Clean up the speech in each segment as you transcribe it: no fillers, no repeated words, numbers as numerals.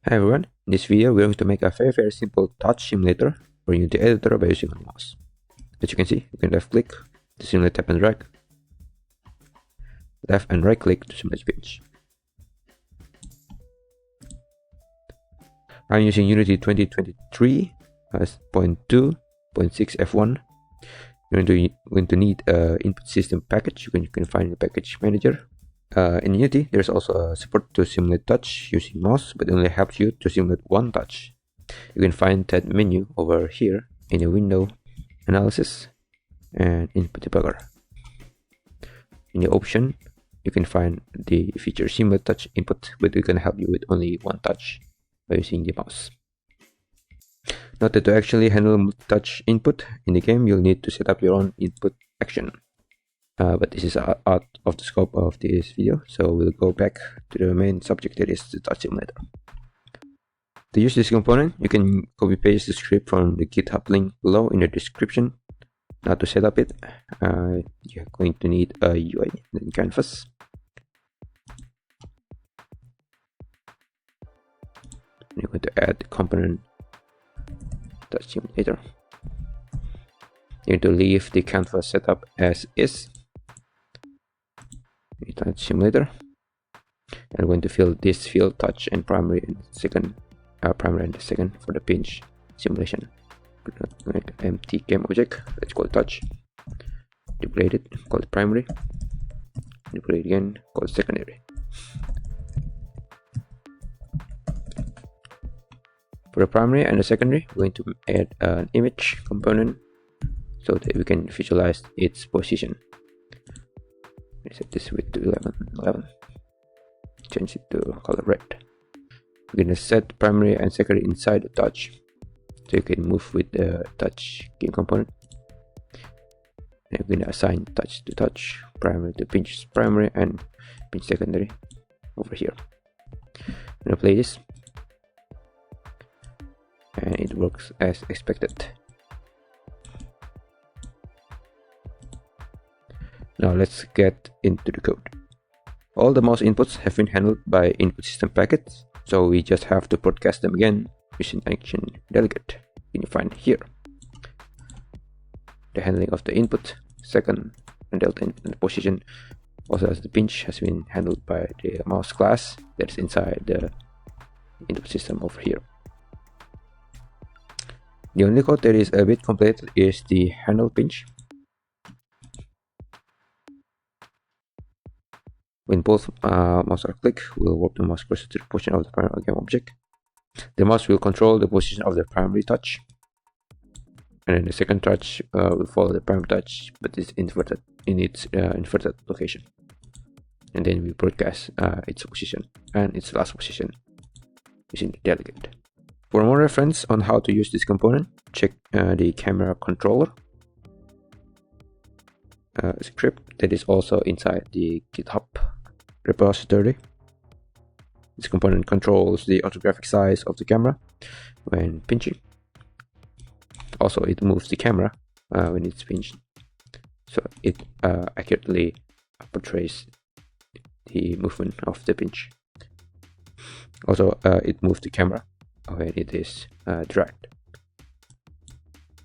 Hi everyone, in this video we're going to make a very simple touch simulator for Unity editor by using a mouse. As you can see, you can left click to simulate tap and drag, left and right click to simulate pinch. I'm using Unity 2023 as 0.2.6 F1. You're going to need an input system package. You can find the package manager. In Unity, there's also a support to simulate touch using mouse, but it only helps you to simulate one touch. You can find that menu over here in the window, analysis, and input debugger. In the option, you can find the feature simulate touch input, but it can help you with only one touch by using the mouse. Note that to actually handle multi-touch input in the game, you'll need to set up your own input action. But this is out of the scope of this video, so we'll go back to the main subject, that is the touch simulator. To use this component, you can copy paste the script from the GitHub link below in the description. Now to set up it, you're going to need a UI, then canvas. You're going to add the component touch simulator. You need to leave the canvas setup as is. Touch simulator. I'm going to fill this field touch and primary and second, for the pinch simulation. Make an empty cam object. Let's call it touch. Duplicate it. Call it primary. Duplicate again. Call it secondary. For the primary and the secondary, we're going to add an image component so that we can visualize its position. Set this width to 11. Change it to color red. We're gonna set primary and secondary inside the touch, so you can move with the touch game component. And we're gonna assign touch to touch, primary to pinch primary, and pinch secondary over here. I'm gonna play this, and it works as expected. Now let's get into the code. All the mouse inputs have been handled by input system packets, so we just have to broadcast them again using action delegate. You can find here. The handling of the input, second, and delta and the position, also as the pinch, has been handled by the mouse class that's inside the input system over here. The only code that is a bit complicated is the handle pinch. When both mouse are clicked, we'll warp the mouse cursor to the position of the primary game object. The mouse will control the position of the primary touch, and then the second touch will follow the primary touch, but it's inverted in its inverted location. And then we broadcast its position and its last position using the delegate. For more reference on how to use this component, check the CameraController script that is also inside the GitHub repository. This component controls the orthographic size of the camera when pinching. Also, it moves the camera when it's pinched, so it accurately portrays the movement of the pinch. Also, it moves the camera when it is dragged.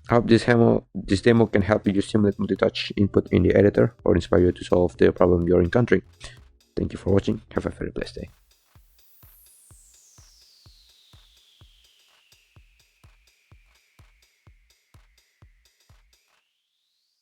I hope this demo can help you simulate multi-touch input in the editor or inspire you to solve the problem you're encountering. Thank you for watching. Have a very blessed day.